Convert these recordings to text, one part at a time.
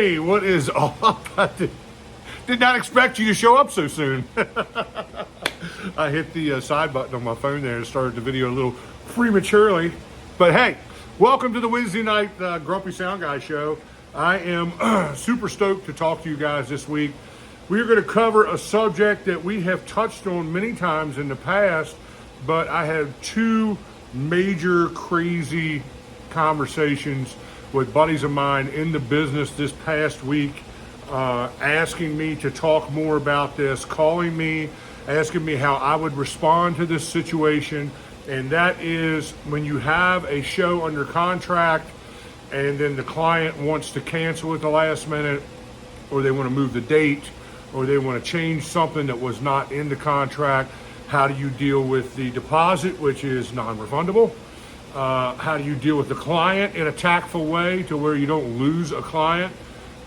Hey, what is up? I did not expect you to show up so soon. I hit the side button on my phone there and started the video a little prematurely. But hey, welcome to the Wednesday night Grumpy Sound Guy show. I am super stoked to talk to you guys this week. We are going to cover a subject that we have touched on many times in the past, but I have two major crazy conversations with buddies of mine in the business this past week, asking me to talk more about this, calling me, asking me how I would respond to this situation. And that is when you have a show under contract and then the client wants to cancel at the last minute, or they want to move the date, or they want to change something that was not in the contract. How do you deal with the deposit, which is non-refundable? How do you deal with the client in a tactful way to where you don't lose a client?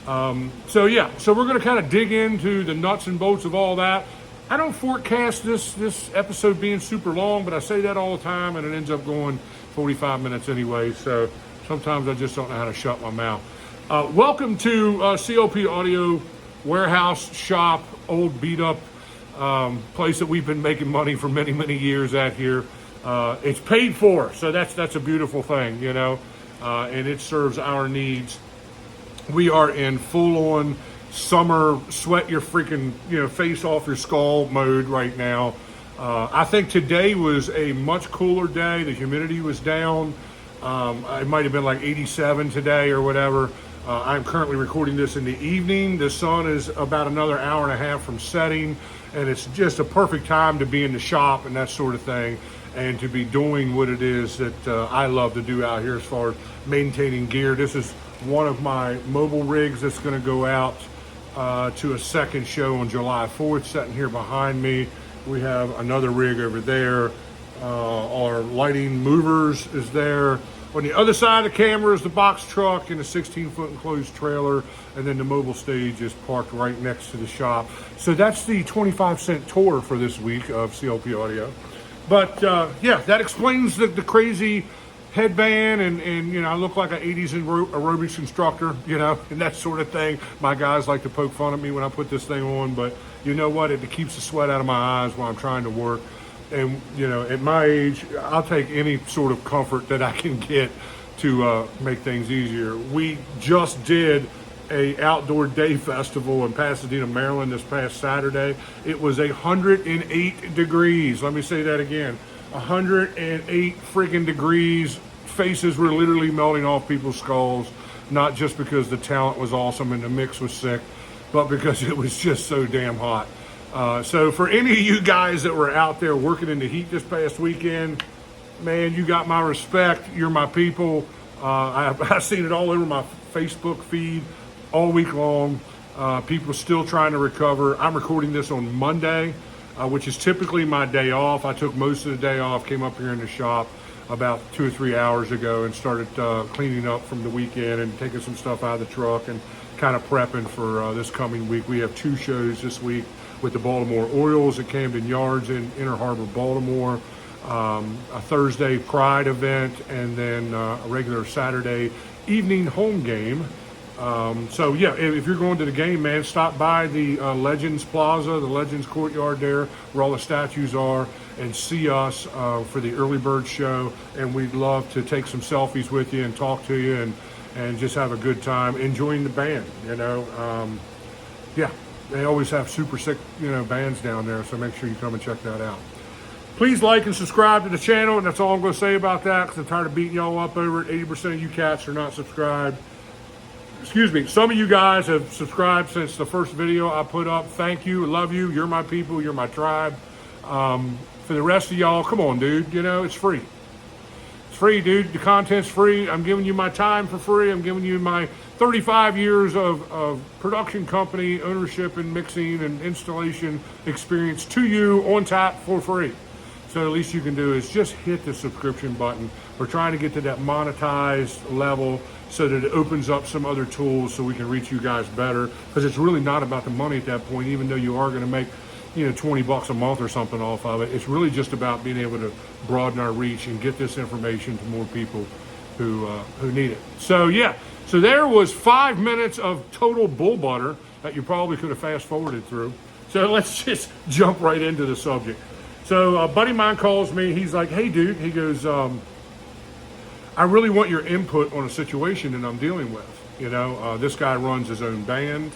So we're going to kind of dig into the nuts and bolts of all that. I don't forecast this episode being super long, but I say that all the time, and it ends up going 45 minutes anyway. So sometimes I just don't know how to shut my mouth. Welcome to COP Audio Warehouse Shop, old beat up place that we've been making money for many, many years at here. It's paid for, so that's a beautiful thing, you know, and it serves our needs. We are in full-on summer, sweat your freaking, face off your skull mode right now. I think today was a much cooler day. The humidity was down. It might have been like 87 today or whatever. I'm currently recording this in the evening. The sun is about another hour and a half from setting, and it's just a perfect time to be in the shop and that sort of thing, and to be doing what it is that I love to do out here as far as maintaining gear. This is one of my mobile rigs that's going to go out to a second show on July 4th, sitting here behind me. We have another rig over there. Our lighting movers is there. On the other side of the camera is the box truck and the 16-foot enclosed trailer, and then the mobile stage is parked right next to the shop. So that's the 25-cent tour for this week of COP Audio. But that explains the crazy headband, and I look like an 80s aerobics instructor, and that sort of thing. My guys like to poke fun at me when I put this thing on, but you know what? It keeps the sweat out of my eyes while I'm trying to work. And, at my age, I'll take any sort of comfort that I can get to make things easier. We just did a outdoor day festival in Pasadena, Maryland this past Saturday. It was 108 degrees. Let me say that again. 108 freaking degrees. Faces were literally melting off people's skulls, not just because the talent was awesome and the mix was sick, but because it was just so damn hot. So for any of you guys that were out there working in the heat this past weekend, man, you got my respect. You're my people. I've seen it all over my Facebook feed all week long. People still trying to recover. I'm recording this on Monday, which is typically my day off. I took most of the day off, came up here in the shop about 2 or 3 hours ago and started cleaning up from the weekend and taking some stuff out of the truck and kind of prepping for this coming week. We have 2 shows this week with the Baltimore Orioles at Camden Yards in Inner Harbor, Baltimore, a Thursday Pride event, and then a regular Saturday evening home game. If you're going to the game, man, stop by the Legends Plaza, the Legends Courtyard there, where all the statues are, and see us for the early bird show. And we'd love to take some selfies with you and talk to you and just have a good time enjoying the band, They always have super sick, bands down there, so make sure you come and check that out. Please like and subscribe to the channel, and that's all I'm going to say about that, because I'm tired of beating y'all up over it. 80% of you cats are not subscribed. Excuse me, some of you guys have subscribed since the first video I put up. Thank you, love you, you're my people, you're my tribe. For the rest of y'all, come on, dude, it's free. It's free, dude, the content's free. I'm giving you my time for free. I'm giving you my 35 years of production company ownership and mixing and installation experience to you on tap for free. So the least you can do is just hit the subscription button. We're trying to get to that monetized level so that it opens up some other tools so we can reach you guys better, because it's really not about the money at that point, even though you are going to make $20 a month or something off of it. It's really just about being able to broaden our reach and get this information to more people who need it. So So there was 5 minutes of total bull butter that you probably could have fast forwarded through. So let's just jump right into the subject. So a buddy of mine calls me. He's like, hey, dude, he goes, I really want your input on a situation that I'm dealing with. You know, this guy runs his own band,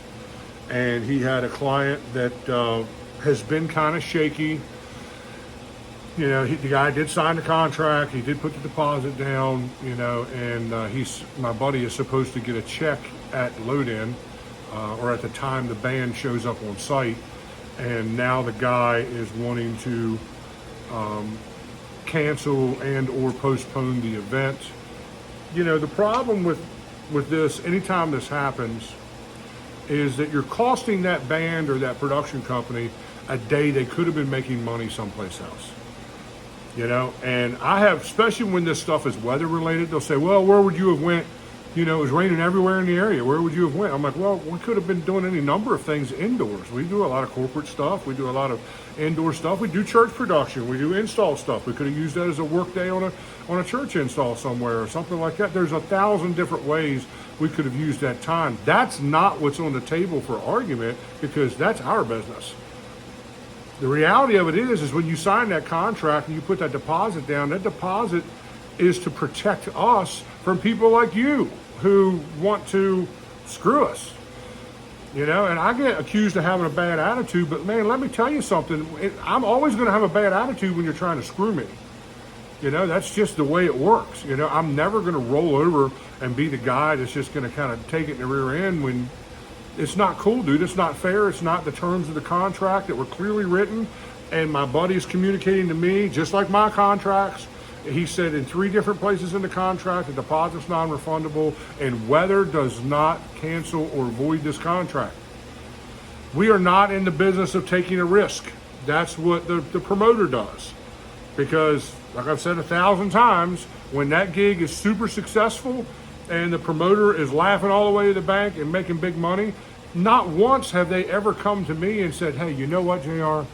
and he had a client that has been kind of shaky. You know, the guy did sign the contract. He did put the deposit down, you know, and my buddy is supposed to get a check at load-in or at the time the band shows up on site. And now the guy is wanting to cancel and or postpone the event. You know, the problem with this, anytime this happens, is that you're costing that band or that production company a day they could have been making money someplace else. You know, and I have, especially when this stuff is weather related, they'll say, well, where would you have went? You know, it was raining everywhere in the area. Where would you have went? I'm like, well, we could have been doing any number of things indoors. We do a lot of corporate stuff. We do a lot of indoor stuff. We do church production. We do install stuff. We could have used that as a work day on a church install somewhere or something like that. There's 1,000 different ways we could have used that time. That's not what's on the table for argument, because that's our business. The reality of it is when you sign that contract and you put that deposit down, that deposit is to protect us from people like you who want to screw us. You know, and I get accused of having a bad attitude, but man, let me tell you something. I'm always going to have a bad attitude when you're trying to screw me. You know, that's just the way it works. You know, I'm never going to roll over and be the guy that's just going to kind of take it in the rear end when it's not cool, dude. It's not fair. It's not the terms of the contract that were clearly written. And my buddy is communicating to me, just like my contracts. He said in 3 different places in the contract, the deposit's non-refundable, and weather does not cancel or void this contract. We are not in the business of taking a risk. That's what the promoter does. Because, like I've said 1,000 times, when that gig is super successful and the promoter is laughing all the way to the bank and making big money, not once have they ever come to me and said, hey, you know what, JR?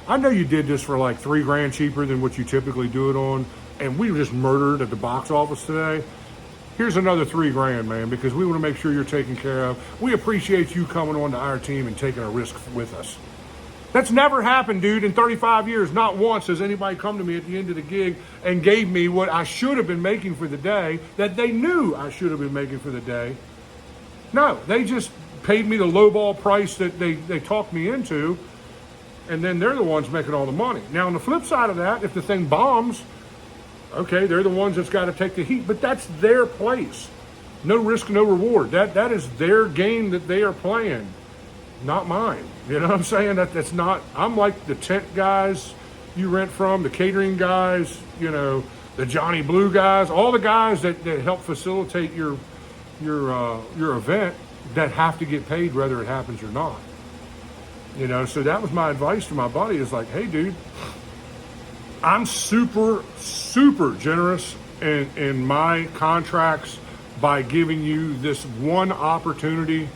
I know you did this for like $3,000 cheaper than what you typically do it on, and we were just murdered at the box office today. Here's another $3,000, man, because we want to make sure you're taken care of. We appreciate you coming on to our team and taking a risk with us. That's never happened, dude, in 35 years. Not once has anybody come to me at the end of the gig and gave me what I should have been making for the day, that they knew I should have been making for the day. No, they just paid me the lowball price that they talked me into, and then they're the ones making all the money. Now, on the flip side of that, if the thing bombs, okay, they're the ones that's got to take the heat, but that's their place. No risk, no reward. That is their game that they are playing, not mine. You know what I'm saying? That's not, I'm like the tent guys you rent from, the catering guys, you know, the Johnny Blue guys, all the guys that help facilitate your event that have to get paid whether it happens or not. You know, so that was my advice to my buddy, is like, hey, dude, I'm super, super generous in my contracts by giving you this one opportunity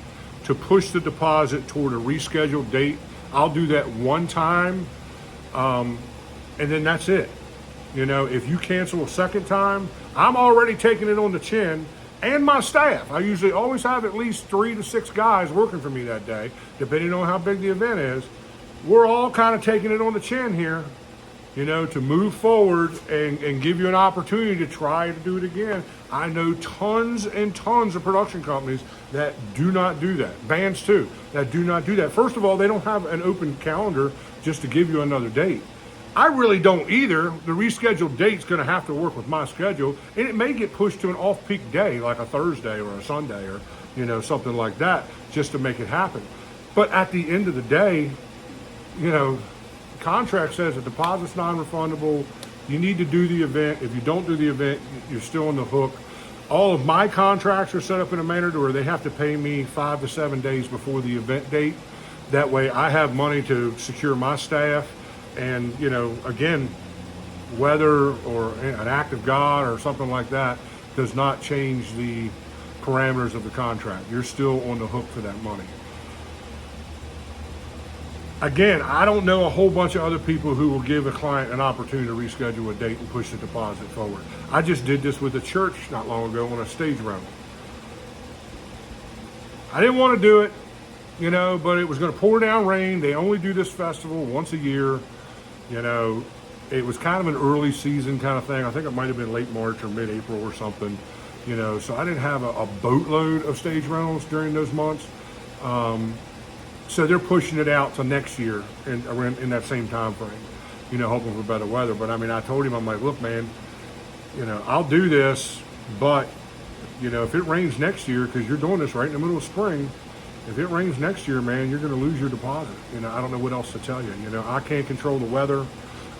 to push the deposit toward a rescheduled date. I'll do that one time, and then that's it. You know, if you cancel a second time, I'm already taking it on the chin, and my staff. I usually always have at least 3 to 6 guys working for me that day, depending on how big the event is. We're all kind of taking it on the chin here, you know, to move forward and give you an opportunity to try to do it again. I know tons and tons of production companies that do not do that. Bands too, that do not do that. First of all, they don't have an open calendar just to give you another date. I really don't either. The rescheduled date's going to have to work with my schedule, and it may get pushed to an off-peak day, like a Thursday or a Sunday or, you know, something like that, just to make it happen. But at the end of the day, you know, contract says the deposit's non-refundable. You need to do the event. If you don't do the event, you're still on the hook. All of my contracts are set up in a manner to where they have to pay me 5 to 7 days before the event date. That way I have money to secure my staff. And, you know, again, weather or an act of God or something like that does not change the parameters of the contract. You're still on the hook for that money. Again, I don't know a whole bunch of other people who will give a client an opportunity to reschedule a date and push the deposit forward. I just did this with a church not long ago on a stage rental. I didn't want to do it, you know, but it was going to pour down rain. They only do this festival once a year. You know, it was kind of an early season kind of thing. I think it might have been late March or mid-April or something, you know, so I didn't have a boatload of stage rentals during those months. So they're pushing it out to next year in that same time frame, you know, hoping for better weather. But I mean, I told him, I'm like, look, man, you know, I'll do this, but, you know, if it rains next year, because you're doing this right in the middle of spring, if it rains next year, man, you're going to lose your deposit. You know, I don't know what else to tell you. You know, I can't control the weather.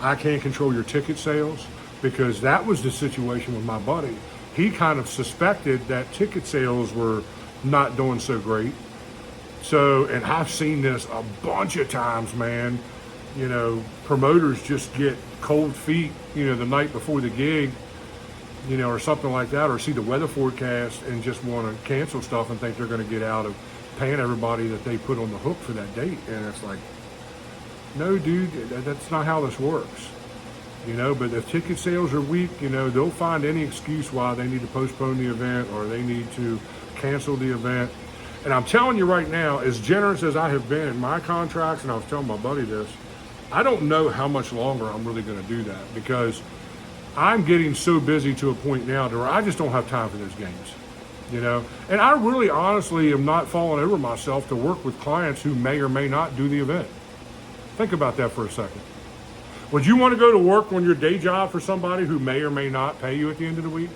I can't control your ticket sales, because that was the situation with my buddy. He kind of suspected that ticket sales were not doing so great. So, and I've seen this a bunch of times, man. You know, promoters just get cold feet, you know, the night before the gig, you know, or something like that, or see the weather forecast and just want to cancel stuff and think they're going to get out of paying everybody that they put on the hook for that date. And it's like, no, dude, that's not how this works. You know, but if ticket sales are weak, you know, they'll find any excuse why they need to postpone the event or they need to cancel the event. And I'm telling you right now, as generous as I have been in my contracts, and I was telling my buddy this, I don't know how much longer I'm really going to do that, because I'm getting so busy to a point now to where I just don't have time for those games, you know? And I really honestly am not falling over myself to work with clients who may or may not do the event. Think about that for a second. Would you want to go to work on your day job for somebody who may or may not pay you at the end of the week?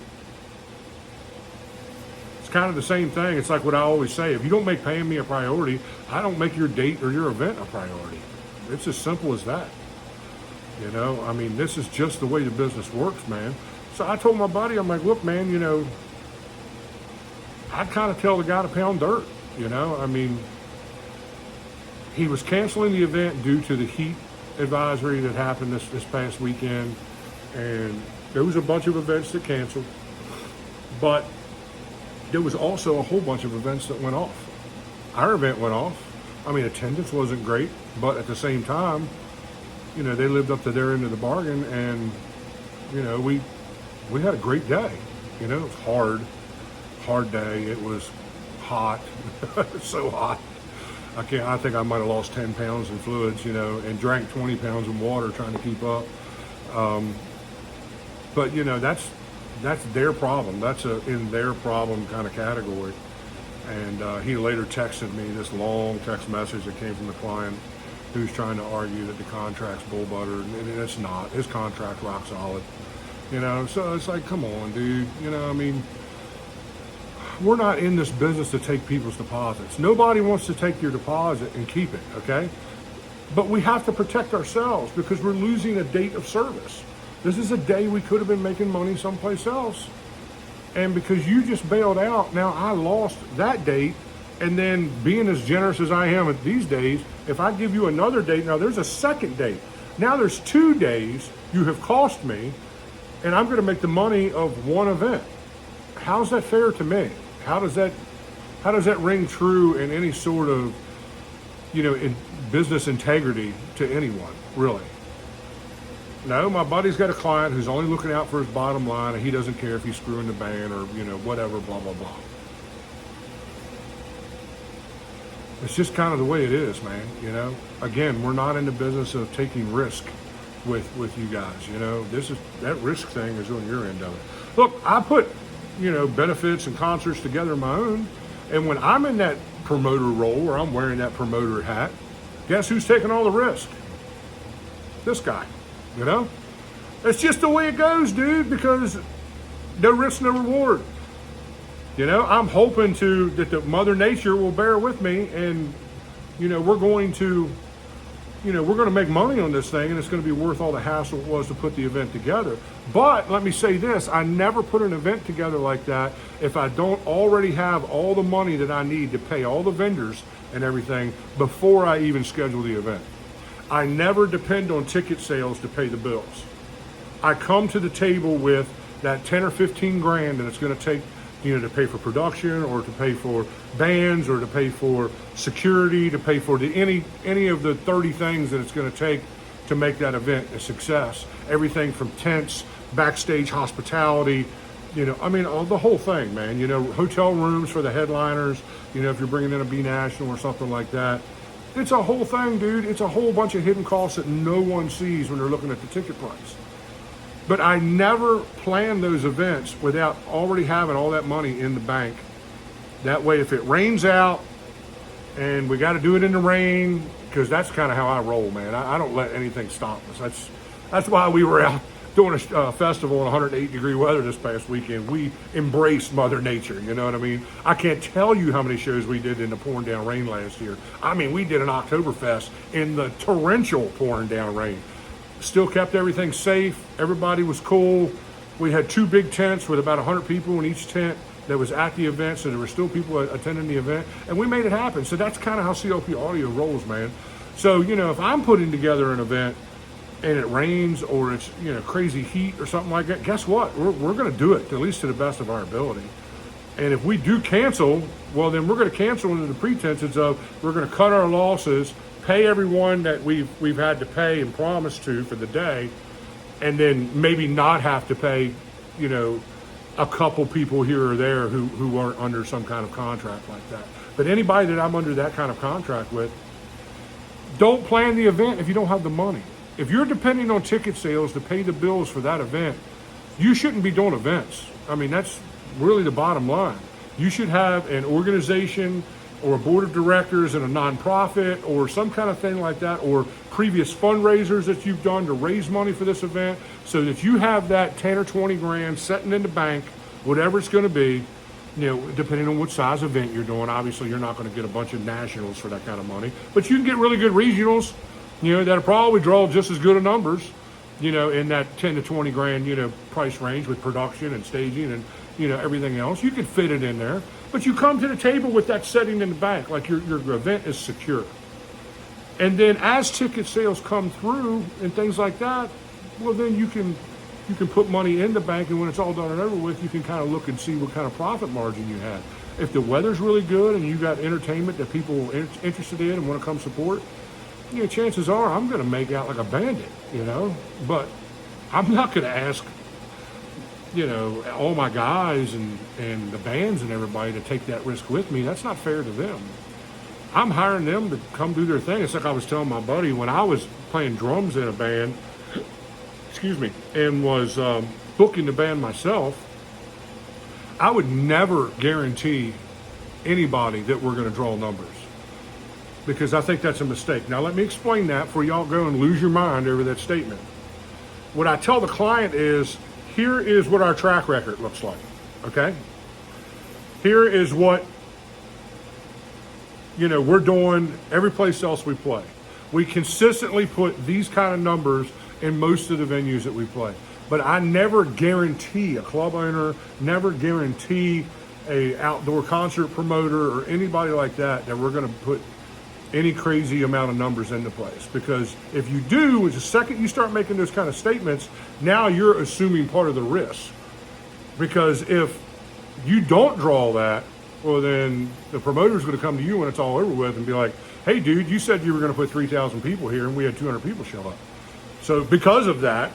It's kind of the same thing. It's like what I always say, if you don't make paying me a priority, I don't make your date or your event a priority. It's as simple as that. You know, I mean, this is just the way the business works, man. So I told my buddy, I'm like, look, man, you know, I'd kind of tell the guy to pound dirt, you know? I mean, he was canceling the event due to the heat advisory that happened this past weekend, and there was a bunch of events that canceled, but there was also a whole bunch of events that went off. Our event went off. I mean, attendance wasn't great, but at the same time, you know, they lived up to their end of the bargain, and, you know, we had a great day. You know, it was hard day. It was hot, so hot. I think I might have lost 10 pounds in fluids, you know, and drank 20 pounds of water trying to keep up. But, you know, that's their problem. That's in their problem kind of category. And he later texted me this long text message that came from the client who's trying to argue that the contract's bull butter, and it's not. His contract's rock solid. You know, so it's like, come on, dude. You know, I mean, we're not in this business to take people's deposits. Nobody wants to take your deposit and keep it, okay? But we have to protect ourselves because we're losing a date of service. This is a day we could have been making money someplace else. And because you just bailed out, now I lost that date. And then being as generous as I am at these days, if I give you another date, now there's a second date. Now there's 2 days you have cost me, and I'm going to make the money of one event. How's that fair to me? How does that ring true in any sort of, you know, in business integrity to anyone, really? No, my buddy's got a client who's only looking out for his bottom line, and he doesn't care if he's screwing the band or, you know, whatever, blah, blah, blah. It's just kind of the way it is, man, you know? Again, we're not in the business of taking risk with you guys, you know? That risk thing is on your end of it. Look, I put, you know, benefits and concerts together of my own, and when I'm in that promoter role or I'm wearing that promoter hat, guess who's taking all the risk? This guy, you know? It's just the way it goes, dude, because no risk, no reward. You know, I'm hoping that the Mother Nature will bear with me, and, you know, we're going to make money on this thing, and it's going to be worth all the hassle it was to put the event together. But let me say this, I never put an event together like that if I don't already have all the money that I need to pay all the vendors and everything before I even schedule the event. I never depend on ticket sales to pay the bills. I come to the table with that 10 or 15 grand that it's going to take, you know, to pay for production or to pay for bands or to pay for security, to pay for any of the 30 things that it's going to take to make that event a success. Everything from tents, backstage hospitality, I mean, the whole thing, man. Hotel rooms for the headliners. If you're bringing in a B National or something like that, it's a whole thing, dude. It's a whole bunch of hidden costs that no one sees when they're looking at the ticket price. But I never plan those events without already having all that money in the bank. That way, if it rains out and we got to do it in the rain, because that's kind of how I roll, man. I don't let anything stop us. That's why we were out doing a festival in 108-degree weather this past weekend. We embraced Mother Nature, you know what I mean? I can't tell you how many shows we did in the pouring down rain last year. I mean, we did an Oktoberfest in the torrential pouring down rain. Still kept everything safe. Everybody was cool. We had 2 big tents with about 100 people in each tent that was at the event, so there were still people attending the event, and we made it happen. So that's kind of how CLP Audio rolls, man. So, if I'm putting together an event and it rains or it's, crazy heat or something like that, guess what? We're going to do it, at least to the best of our ability. And if we do cancel, well, then we're going to cancel under the pretenses of we're going to cut our losses, pay everyone that we've had to pay and promised to for the day, and then maybe not have to pay, a couple people here or there who aren't under some kind of contract like that. But anybody that I'm under that kind of contract with, don't plan the event if you don't have the money. If you're depending on ticket sales to pay the bills for that event, you shouldn't be doing events. I mean, that's really the bottom line. You should have an organization or a board of directors and a nonprofit or some kind of thing like that, or previous fundraisers that you've done to raise money for this event, so that you have that 10 or 20 grand sitting in the bank, whatever it's going to be, depending on what size event you're doing. Obviously, you're not going to get a bunch of nationals for that kind of money, but you can get really good regionals, that'll probably draw just as good of numbers, in that 10 to 20 grand, price range with production and staging and, everything else. You could fit it in there, but you come to the table with that setting in the bank, like your event is secure. And then as ticket sales come through and things like that, well, then you can put money in the bank, and when it's all done and over with, you can kind of look and see what kind of profit margin you had. If the weather's really good and you got entertainment that people are interested in and want to come support, chances are I'm going to make out like a bandit, but I'm not going to ask, all my guys and the bands and everybody to take that risk with me. That's not fair to them. I'm hiring them to come do their thing. It's like I was telling my buddy when I was playing drums in a band, and was booking the band myself, I would never guarantee anybody that we're going to draw numbers, because I think that's a mistake. Now, let me explain that before y'all go and lose your mind over that statement. What I tell the client is, here is what our track record looks like, okay? Here is what, we're doing every place else we play. We consistently put these kind of numbers in most of the venues that we play. But I never guarantee a club owner, never guarantee a outdoor concert promoter or anybody like that we're going to put any crazy amount of numbers into place. Because if you do, the second you start making those kind of statements, now you're assuming part of the risk. Because if you don't draw that, well, then the promoter's going to come to you when it's all over with and be like, hey, dude, you said you were going to put 3,000 people here and we had 200 people show up. So because of that,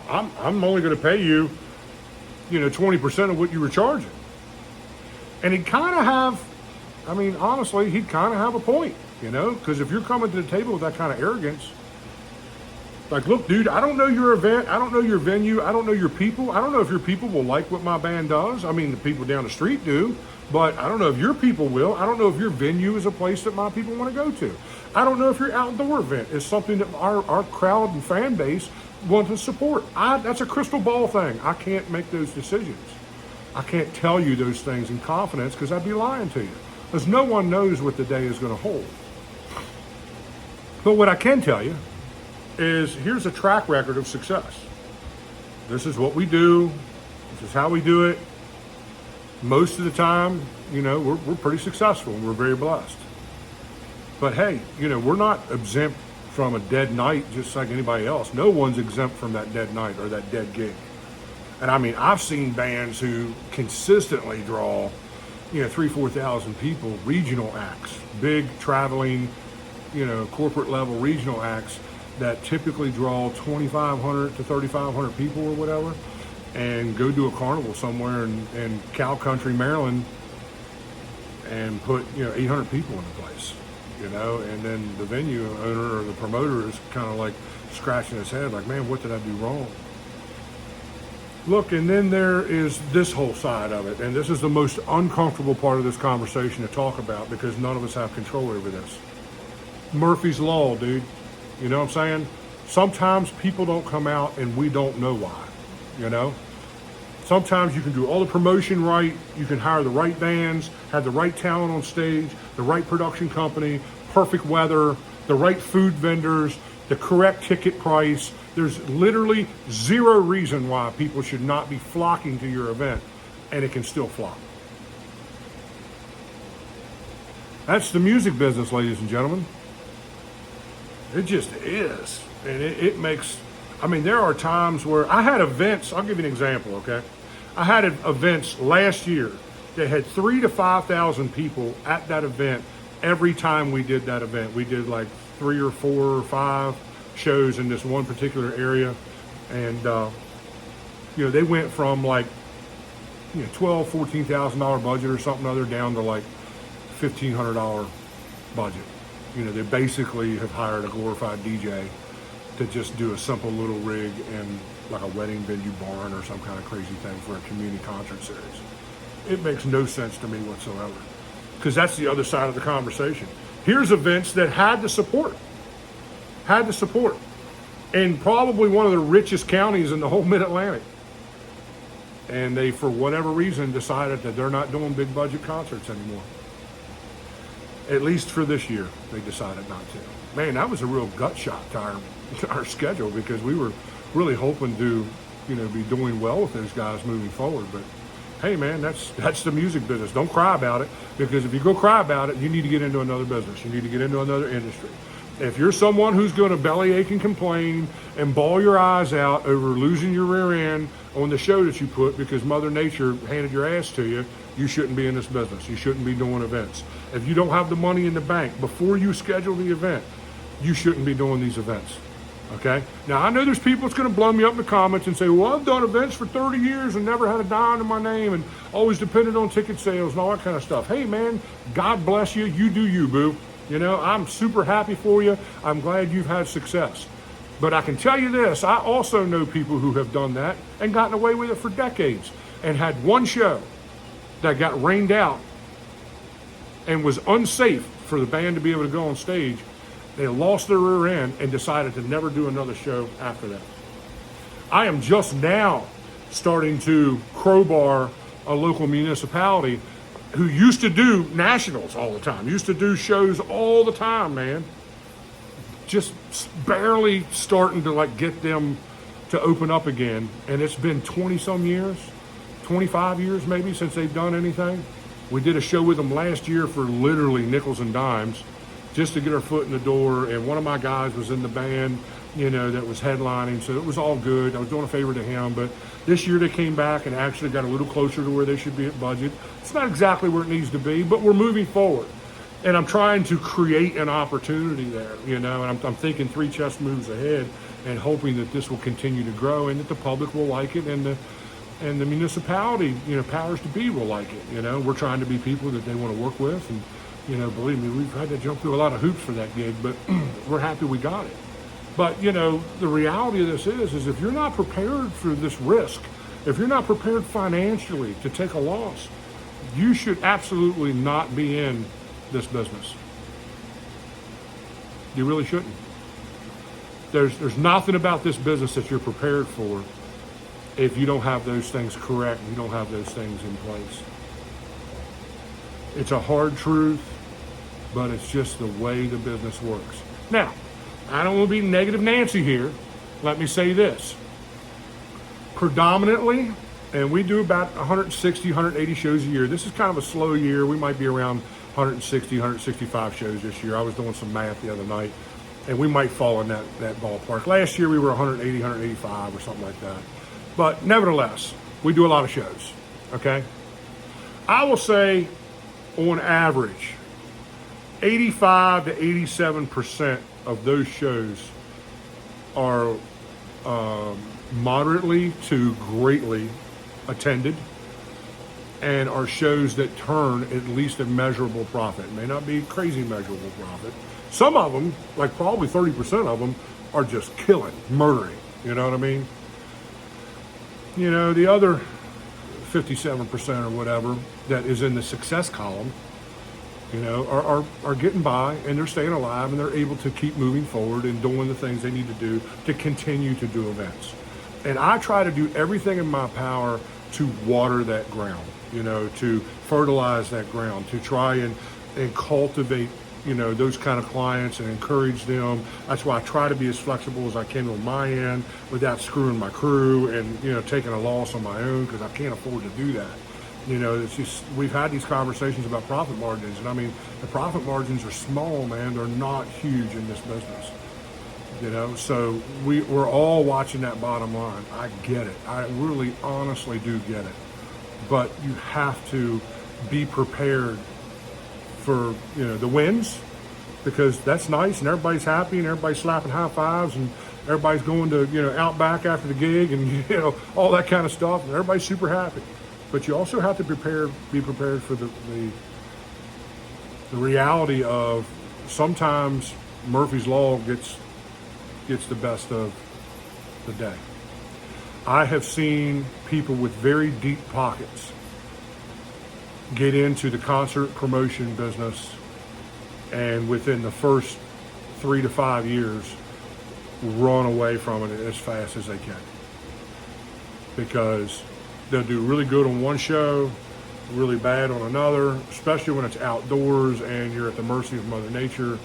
I'm only going to pay you, 20% of what you were charging. And he'd kind of have, honestly, he'd kind of have a point, because if you're coming to the table with that kind of arrogance, like, look, dude, I don't know your event. I don't know your venue. I don't know your people. I don't know if your people will like what my band does. I mean, the people down the street do, but I don't know if your people will. I don't know if your venue is a place that my people want to go to. I don't know if your outdoor event is something that our crowd and fan base want to support. That's a crystal ball thing. I can't make those decisions. I can't tell you those things in confidence, because I'd be lying to you. Because no one knows what the day is going to hold. But what I can tell you is, here's a track record of success. This is what we do. This is how we do it. Most of the time, we're pretty successful and we're very blessed. But hey, we're not exempt from a dead night just like anybody else. No one's exempt from that dead night or that dead gig. And I've seen bands who consistently draw, 3,000-4,000 people, regional acts, big traveling, corporate level regional acts that typically draw 2,500 to 3,500 people or whatever. and go do a carnival somewhere in cow country, Maryland, and put 800 people in the place, and then the venue owner or the promoter is kind of like scratching his head like, man, what did I do wrong? Look, and then there is this whole side of it, and this is the most uncomfortable part of this conversation to talk about because none of us have control over this. Murphy's Law, dude. You know what I'm saying? Sometimes people don't come out and we don't know why, Sometimes you can do all the promotion right, you can hire the right bands, have the right talent on stage, the right production company, perfect weather, the right food vendors, the correct ticket price. There's literally zero reason why people should not be flocking to your event, and it can still flop. That's the music business, ladies and gentlemen. It just is. And it makes, there are times where I had events. I'll give you an example, okay? I had events last year that had 3,000 to 5,000 people at that event every time we did that event. We did like 3 or 4 or 5 shows in this one particular area. And, they went from like, $12,000, $14,000 budget or something other down to like $1,500 budget. They basically have hired a glorified DJ to just do a simple little rig in like a wedding venue barn or some kind of crazy thing for a community concert series. It makes no sense to me whatsoever, because that's the other side of the conversation. Here's events that had the support, in probably one of the richest counties in the whole Mid-Atlantic. And they, for whatever reason, decided that they're not doing big budget concerts anymore. At least for this year, they decided not to. Man, that was a real gut shot to our schedule, because we were really hoping to, be doing well with those guys moving forward. But hey, man, that's the music business. Don't cry about it, because if you go cry about it, you need to get into another business. You need to get into another industry. If you're someone who's going to bellyache and complain and bawl your eyes out over losing your rear end on the show that you put because Mother Nature handed your ass to you, you shouldn't be in this business. You shouldn't be doing events. If you don't have the money in the bank before you schedule the event, you shouldn't be doing these events. Okay? Now, I know there's people that's going to blow me up in the comments and say, well, I've done events for 30 years and never had a dime in my name and always depended on ticket sales and all that kind of stuff. Hey, man, God bless you. You do you, boo. I'm super happy for you. I'm glad you've had success. But I can tell you this, I also know people who have done that and gotten away with it for decades and had one show that got rained out and was unsafe for the band to be able to go on stage. They lost their rear end and decided to never do another show after that. I am just now starting to crowbar a local municipality who used to do nationals all the time, used to do shows all the time, man. Just barely starting to get them to open up again. And it's been 20 some years, 25 years maybe since they've done anything. We did a show with them last year for literally nickels and dimes just to get our foot in the door. And one of my guys was in the band, that was headlining. So it was all good. I was doing a favor to him. But this year they came back and actually got a little closer to where they should be at budget. It's not exactly where it needs to be, but we're moving forward. And I'm trying to create an opportunity there, and I'm thinking 3 chess moves ahead and hoping that this will continue to grow and that the public will like it and the municipality, powers to be will like it. We're trying to be people that they want to work with. And, believe me, we've had to jump through a lot of hoops for that gig, but we're happy we got it. But, the reality of this is if you're not prepared for this risk, if you're not prepared financially to take a loss, you should absolutely not be in this business. You really shouldn't. There's nothing about this business that you're prepared for if you don't have those things correct, you don't have those things in place. It's a hard truth, but it's just the way the business works. Now, I don't want to be negative Nancy here. Let me say this. Predominantly, and we do about 160, 180 shows a year. This is kind of a slow year. We might be around 160, 165 shows this year. I was doing some math the other night, and we might fall in that ballpark. Last year we were 180, 185 or something like that. But nevertheless, we do a lot of shows, okay? I will say, on average, 85 to 87% of those shows are moderately to greatly attended and are shows that turn at least a measurable profit. It may not be crazy measurable profit. Some of them, like probably 30% of them, are just killing, murdering. You know what I mean? You know, the other 57% or whatever that is in the success column, you know, are getting by and they're staying alive and they're able to keep moving forward and doing the things they need to do to continue to do events. And I try to do everything in my power to water that ground, you know, to fertilize that ground, to try and cultivate, you know, those kind of clients and encourage them. That's why I try to be as flexible as I can on my end without screwing my crew and, you know, taking a loss on my own, because I can't afford to do that. You know, it's just, we've had these conversations about profit margins, and I mean, the profit margins are small, man. They're not huge in this business. You know, so we're all watching that bottom line. I get it. I really honestly do get it. But you have to be prepared for, you know, the wins, because that's nice and everybody's happy and everybody's slapping high fives and everybody's going to, you know, Outback after the gig and, you know, all that kind of stuff, and everybody's super happy. But you also have to be prepared for the reality of sometimes Murphy's Law gets the best of the day. I have seen people with very deep pockets get into the concert promotion business, and within the first 3 to 5 years run away from it as fast as they can, because they'll do really good on one show, really bad on another, especially when it's outdoors and you're at the mercy of Mother Nature,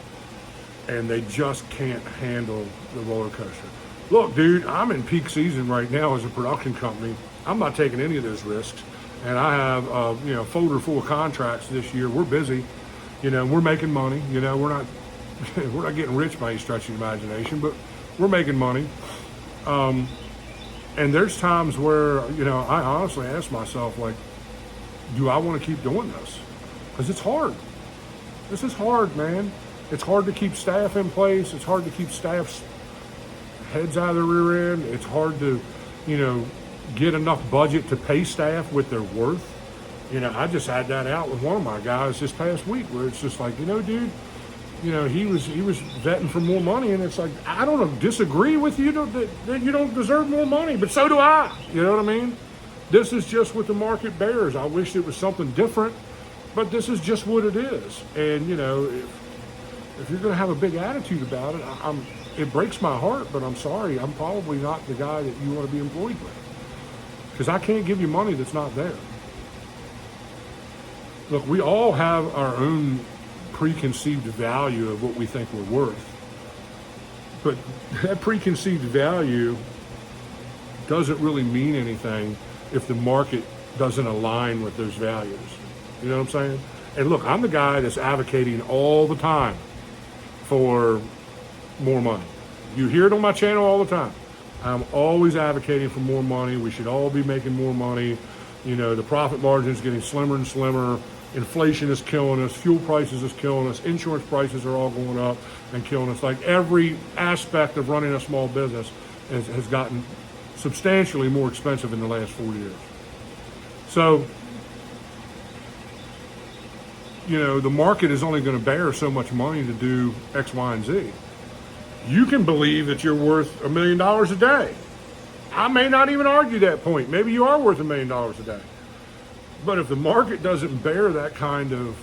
and they just can't handle the roller coaster. Look, dude, I'm in peak season right now as a production company. I'm not taking any of those risks, and I have a, you know, folder full of contracts this year. We're busy, you know, we're making money. You know, we're not we're not getting rich by any stretch of the imagination, but we're making money. And there's times where, you know, I honestly ask myself, like, do I want to keep doing this? Because it's hard. This is hard, man. It's hard to keep staff in place. It's hard to keep staff's heads out of the rear end. It's hard to, you know, get enough budget to pay staff what they're worth. You know, I just had that out with one of my guys this past week, where it's just like, you know, dude, you know, he was vetting for more money, and it's like, I don't disagree with you that you don't deserve more money, but so do I. You know what I mean? This is just what the market bears. I wish it was something different, but this is just what it is. And, you know, if you're going to have a big attitude about it, it breaks my heart, but I'm sorry, I'm probably not the guy that you want to be employed with, because I can't give you money that's not there. Look, we all have our own preconceived value of what we think we're worth, but that preconceived value doesn't really mean anything if the market doesn't align with those values. You know what I'm saying? And look, I'm the guy that's advocating all the time for more money. You hear it on my channel all the time. I'm always advocating for more money. We should all be making more money. You know, the profit margin is getting slimmer and slimmer. Inflation is killing us. Fuel prices is killing us. Insurance prices are all going up and killing us. Like, every aspect of running a small business has gotten substantially more expensive in the last 4 years. So, you know, the market is only going to bear so much money to do X, Y, and Z. You can believe that you're worth $1 million a day. I may not even argue that point. Maybe you are worth $1 million a day. But if the market doesn't bear that kind of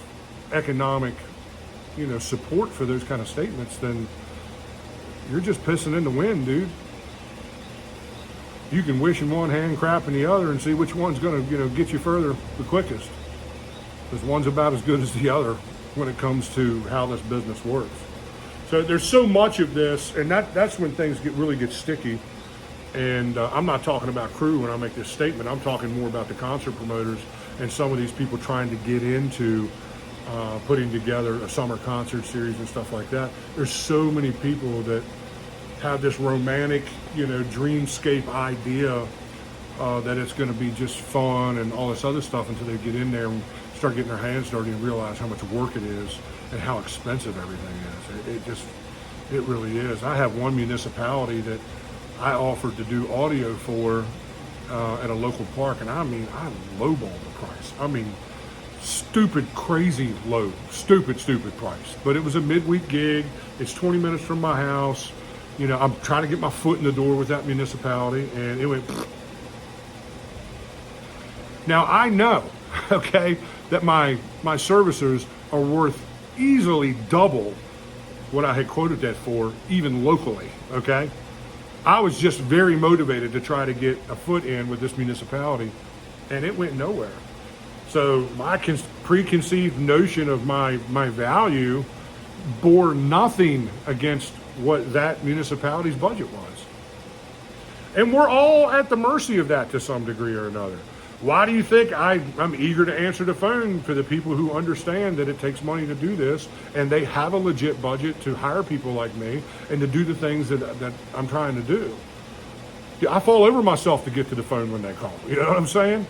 economic, you know, support for those kind of statements, then you're just pissing in the wind, dude. You can wish in one hand, crap in the other, and see which one's going to, you know, get you further the quickest. Because one's about as good as the other when it comes to how this business works. So there's so much of this, and that's when things really get sticky. And I'm not talking about crew when I make this statement. I'm talking more about the concert promoters and some of these people trying to get into putting together a summer concert series and stuff like that. There's so many people that have this romantic, you know, dreamscape idea that it's going to be just fun and all this other stuff until they get in there and start getting their hands dirty and realize how much work it is and how expensive everything is. It really is. I have one municipality that I offered to do audio for at a local park, and I mean, I lowballed the price. I mean, stupid, crazy low, stupid price. But it was a midweek gig. It's 20 minutes from my house. You know, I'm trying to get my foot in the door with that municipality, and it went. Now I know, okay, that my servicers are worth easily double what I had quoted that for, even locally, okay? I was just very motivated to try to get a foot in with this municipality, and it went nowhere. So my preconceived notion of my value bore nothing against what that municipality's budget was. And we're all at the mercy of that to some degree or another. Why do you think I'm eager to answer the phone for the people who understand that it takes money to do this, and they have a legit budget to hire people like me and to do the things that I'm trying to do? I fall over myself to get to the phone when they call. You know what I'm saying?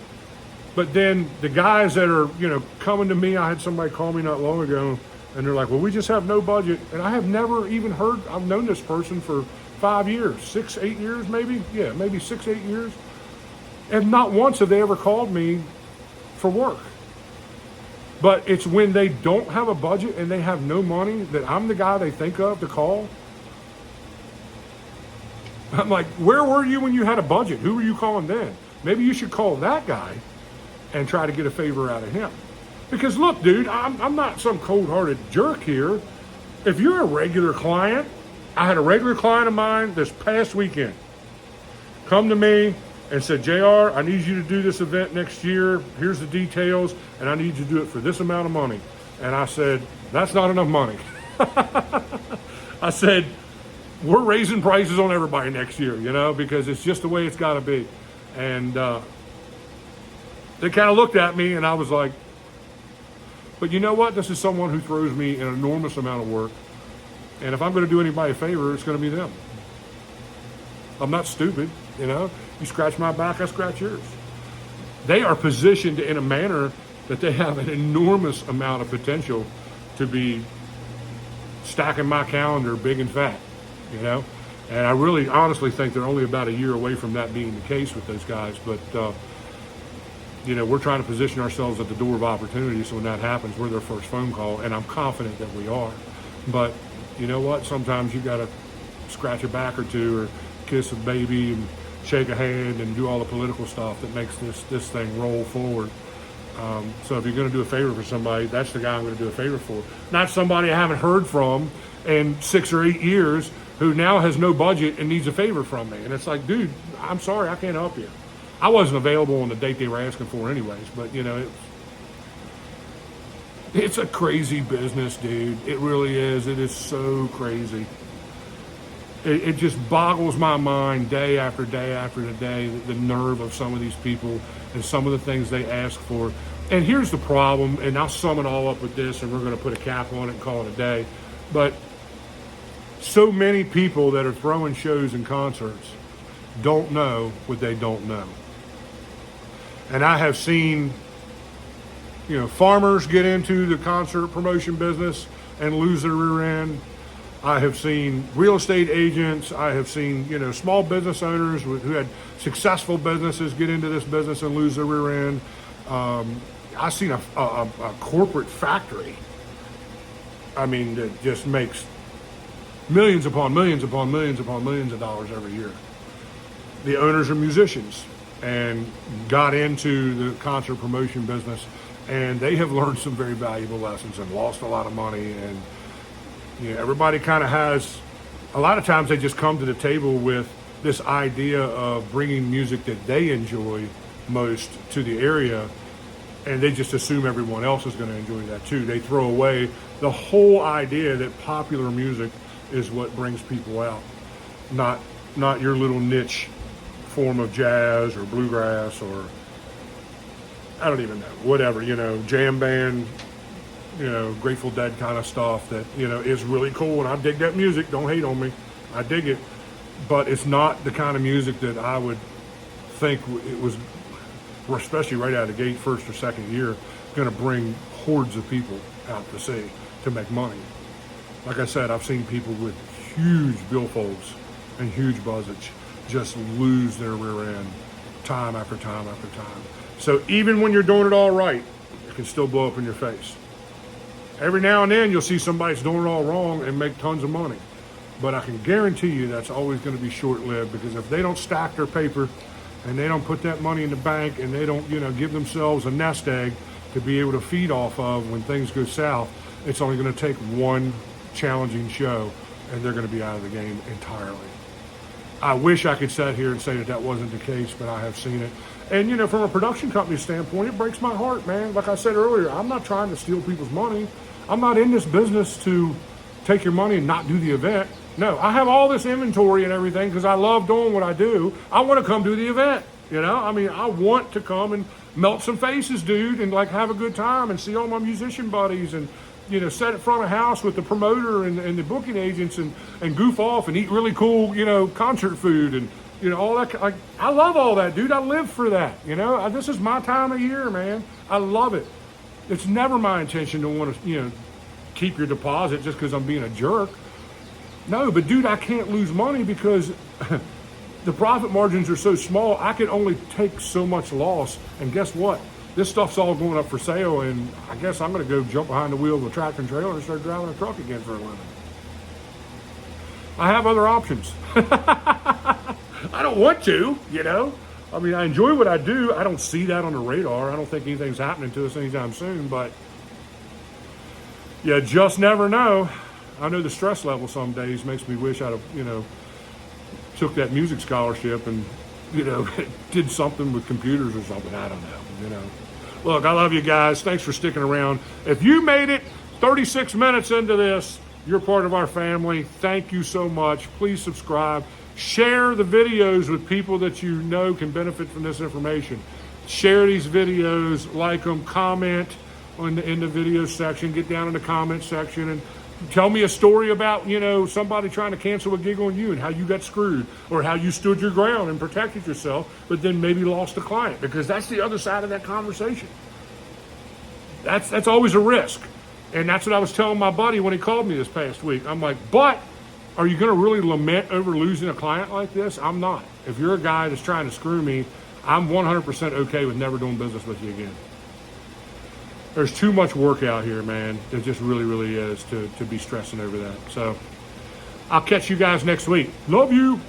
But then the guys that are, you know, coming to me, I had somebody call me not long ago, and they're like, well, we just have no budget. And I have never even heard, I've known this person for 5 years, 6, 8 years maybe. Yeah, maybe 6, 8 years. And not once have they ever called me for work. But it's when they don't have a budget and they have no money that I'm the guy they think of to call. I'm like, where were you when you had a budget? Who were you calling then? Maybe you should call that guy and try to get a favor out of him. Because look, dude, I'm not some cold-hearted jerk here. If you're a regular client, I had a regular client of mine this past weekend come to me and said, JR, I need you to do this event next year. Here's the details, and I need you to do it for this amount of money. And I said, that's not enough money. I said, we're raising prices on everybody next year, you know, because it's just the way it's got to be. And they kind of looked at me, and I was like, but you know what? This is someone who throws me an enormous amount of work. And if I'm going to do anybody a favor, it's going to be them. I'm not stupid, you know. You scratch my back, I scratch yours. They are positioned in a manner that they have an enormous amount of potential to be stacking my calendar big and fat, you know. And I really honestly think they're only about a year away from that being the case with those guys. But, you know, we're trying to position ourselves at the door of opportunity, so when that happens, we're their first phone call, and I'm confident that we are. But you know what? Sometimes you got to scratch a back or two, or kiss a baby and shake a hand and do all the political stuff that makes this thing roll forward. So if you're going to do a favor for somebody, that's the guy I'm going to do a favor for. Not somebody I haven't heard from in 6 or 8 years who now has no budget and needs a favor from me. And it's like, dude, I'm sorry, I can't help you. I wasn't available on the date they were asking for anyways, but you know, it's a crazy business, dude. It really is. It is so crazy. It just boggles my mind day after day after day, the nerve of some of these people and some of the things they ask for. And here's the problem, and I'll sum it all up with this, and we're going to put a cap on it and call it a day. But so many people that are throwing shows and concerts don't know what they don't know. And I have seen, you know, farmers get into the concert promotion business and lose their rear end. I have seen real estate agents. I have seen, you know, small business owners who had successful businesses get into this business and lose their rear end. I've seen a corporate factory, I mean, that just makes millions upon millions upon millions upon millions of dollars every year. The owners are musicians and got into the concert promotion business, and they have learned some very valuable lessons and lost a lot of money. And you know, everybody kind of has, a lot of times they just come to the table with this idea of bringing music that they enjoy most to the area, and they just assume everyone else is going to enjoy that too. They throw away the whole idea that popular music is what brings people out, not your little niche form of jazz or bluegrass or I don't even know, whatever, you know, jam band, you know, Grateful Dead kind of stuff that, you know, is really cool. And I dig that music. Don't hate on me. I dig it. But it's not the kind of music that I would think it was, especially right out of the gate, first or second year, going to bring hordes of people out to see, to make money. Like I said, I've seen people with huge billfolds and huge buzzage just lose their rear end time after time after time. So even when you're doing it all right, it can still blow up in your face. Every now and then you'll see somebody's doing it all wrong and make tons of money. But I can guarantee you that's always going to be short-lived, because if they don't stack their paper and they don't put that money in the bank and they don't, give themselves a nest egg to be able to feed off of when things go south, it's only going to take one challenging show and they're going to be out of the game entirely. I wish I could sit here and say that wasn't the case, but I have seen it. And, from a production company standpoint, it breaks my heart, man. Like I said earlier, I'm not trying to steal people's money. I'm not in this business to take your money and not do the event. No, I have all this inventory and everything because I love doing what I do. I want to come do the event, I want to come and melt some faces, dude, and have a good time and see all my musician buddies and, sit in front of house with the promoter and the booking agents and goof off and eat really cool, concert food and, all that. I love all that, dude. I live for that, This is my time of year, man. I love it. It's never my intention to want to, keep your deposit just because I'm being a jerk. No, but dude, I can't lose money because the profit margins are so small. I can only take so much loss. And guess what? This stuff's all going up for sale, and I guess I'm going to go jump behind the wheel of a tractor and trailer and start driving a truck again for a living. I have other options. I don't want to, I enjoy what I do. I don't see that on the radar. I don't think anything's happening to us anytime soon, but you just never know. I know the stress level some days makes me wish I'd have, took that music scholarship and, did something with computers or something. I don't know, Look, I love you guys. Thanks for sticking around. If you made it 36 minutes into this, you're part of our family. Thank you so much. Please subscribe. Share the videos with people that you know can benefit from this information. Share these videos, like them, comment in the video section. Get down in the comment section and tell me a story about, somebody trying to cancel a gig on you and how you got screwed, or how you stood your ground and protected yourself, but then maybe lost a client, because that's the other side of that conversation. That's always a risk. And that's what I was telling my buddy when he called me this past week. I'm like, but are you going to really lament over losing a client like this? I'm not. If you're a guy that's trying to screw me, I'm 100% okay with never doing business with you again. There's too much work out here, man. There just really, really is to be stressing over that. So I'll catch you guys next week. Love you.